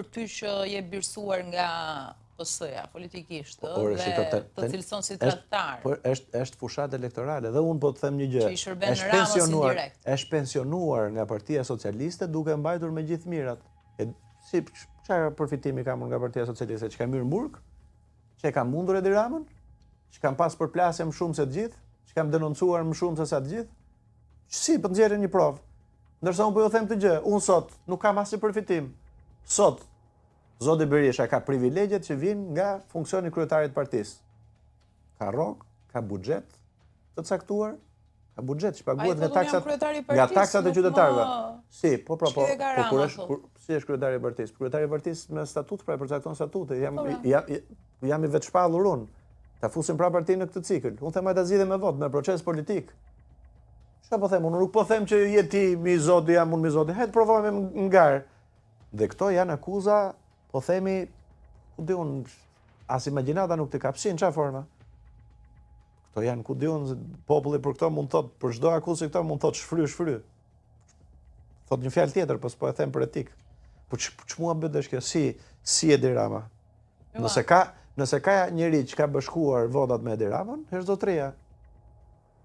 për ty që je birsuar nga PS-ja politikisht dhe të cilëson si tradhtar. Por është fushat elektorale dhe unë po të them një gjë. Që i shërben Ramës indirekt. Është pensionuar nga Partia Socialiste duke mbajtur me gjithë mirat. Si çfarë përfitimi kam unë nga Partia Socialiste? Që kam hyrë në burg? Që kam mundur Edi Ramën? Që kam pas përplasje më shumë se të gjithë? Që kam denoncuar më shumë se sa të gjithë? Si po nxjerrin një provë? Ndërsa unë po ju them këtë gjë, unë sot nuk kam asnjë përfitim. Sot Zoti Berisha ka privilegjet që vijnë nga funksioni kryetarit të partisë. Ka rrok, ka buxhet të caktuar, ka buxhet që paguhet nga taksat e qytetarëve. Si, po. Si është kryetari i partisë? Kryetari i partisë me statut pra përcakton statute. Jam i vetshpallur unë. Ta fusim pra partinë në këtë cikël. Unë them ta zgjidhem me votë, me proces politik. Çfarë po them? Unë nuk po them që je ti mi zoti, jam unë mi zoti. Hajde provojmë ngar. Dhe këto janë akuza, po themi, ku di unë, as imagjinata nuk të kapshin, çfarë forma? Këto janë, ku di unë, populli për këto mund thot, për çdo akuzë këto mund thot shfry. Thot një fjalë tjetër, po s'po e them për etik. Po ç'mua bëdesh kjo? Si Edi Rama? Nëse ka njëri që ka bashkuar votat me Edi Ramën, është zotëria.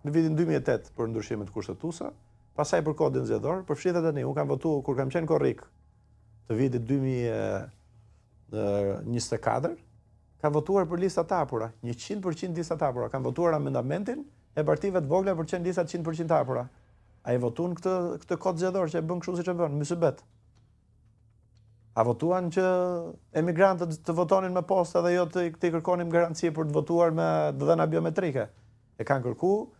Në vitin 2008 për ndryshimet kushtetuese, pastaj për kodin zgjedhor, përfshihet tani, unë kam votuar kur kam qenë korrik të vitit 2024, kam votuar për lista të hapura, 100% lista të hapura. Kam votuar amendamentin e partive të vogla për qenë listat 100% të hapura. Ai votuan këtë kod zgjedhor që e bën kështu siç e bën, mysybet. A votuan që emigrantët të votonin me postë dhe jo të kërkonin garanci për të votuar me dhëna biometrike. E kanë kërkuar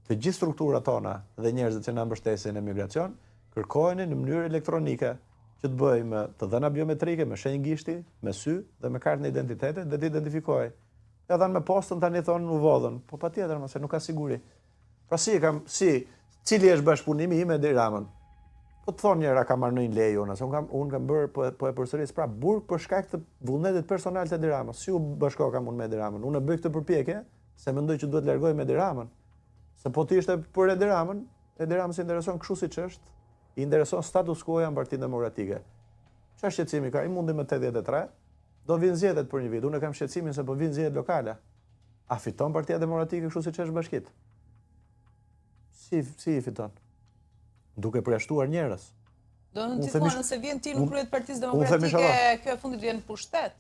të gjithë strukturat tona dhe njerëzit që na mbështesin në emigracion, kërkojnë në mënyrë elektronike që të bëjmë me të dhëna biometrike, me shenjë gishti, me sy dhe me kartën e identitetit dhe të identifikoj. Edhe me postën tani thonë u vodhën, po patjetër mëse nuk ka siguri. Pra cili është bashkëpunimi im me Edi Ramën? Po të thonë njëra ka marrë 9 lekë unë kam bërë po e përsëris pra burg për shkak të vullnetit personal të Edi Ramës. Si u bashkoham unë me Edi Ramën? Unë e bëj këtë përpjekje se mendoj që duhet largoj me Edi Ramën. Se po të ishte për Edi Ramën, Edi Ramës i intereson kështu siç është, i intereson status quo-ja në Partinë Demokratike. Çfarë shqetësimi ka? I mundi me 83, do vinë zgjedhjet për një vit. Unë kam shqetësimin se po vinë zgjedhjet lokale. A fiton Partia Demokratike kështu siç është bashkit? Si i fiton? Duke përjashtuar njerëz. Do të thonë nëse vjen ti në krye të Partisë Demokratike, kjo e fundit vjen në pushtet.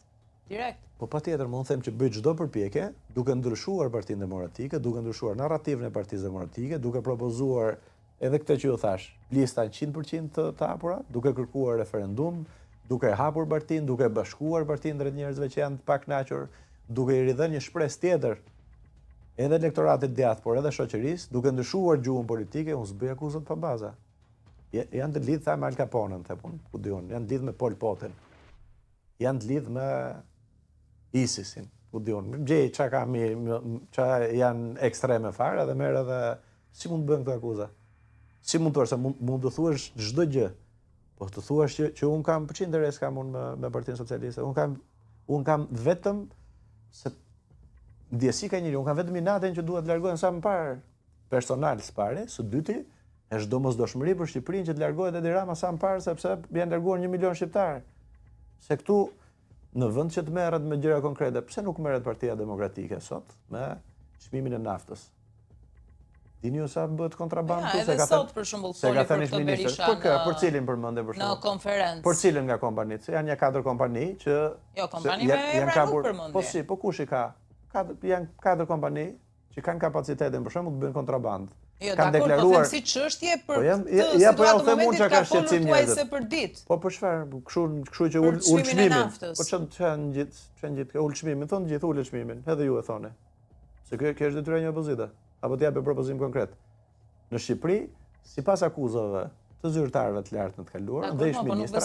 Direkt. Po patjetër, unë them që bëj çdo përpjekje duke ndryshuar Partinë Demokratike, duke ndryshuar narrativin e Partisë Demokratike, duke propozuar edhe këtë që ju thash, lista 100% të hapura, duke kërkuar referendum, duke hapur partinë, duke bashkuar partinë drejt njerëzve që janë të pakënaqur, duke i ridhënë një shpresë tjetër edhe elektoratit djathtë, por edhe shoqërisë, duke ndryshuar gjuhën politike, unë s'bëj akuzat pa baza. Janë të lidhë me Al Caponen, ku di unë, janë të lidhë me Pol Potin, janë të lidhë me ISIS-in, ku di unë. Gjej çka janë ekstreme fare dhe merr edhe si mund të bën këto akuza. Si mund të thuash se mund të thuash çdo gjë. Po të thuash që un kam për interes kam unë me Partinë Socialiste. Un kam vetëm se ndjesi ka njëri, un kam vetëm inaten që duhet të largohen sa më parë personal së pari, së dyti është domosdoshmëri për Shqipërinë që të largohet Edi Rama sa më parë sepse janë larguar 1 milion shqiptar. Se këtu në vend që të merret me gjëra konkrete, pse nuk merret Partia Demokratike sot me çmimin e naftës? Dini ju sa bëhet kontrabandë këtu se ka sot për shembull foli për këtë Berisha. Për cilin përmendën për shembull? Në konferencë. Për cilin nga kompanitë? Janë një 4 kompani që jo, kompani me emra nuk përmendën. Po kush i ka? Janë 4 kompani që kanë kapacitetin për shembull të bëjnë kontrabandë. Jo, dakor, po them si çështje për këtë situatë në momentin që ka shqetësim njerëzit për ditë. Po për çfarë? Kështu që ul çmimin. Po çan gjithë ul çmimin, thonë gjithë ulë çmimin. Edhe ju e thoni. Se kjo është detyra e një opozite. Apo të japë propozim konkret. Në Shqipëri, sipas akuzave të zyrtarëve të lartë në të kaluar, dhe ish ministra,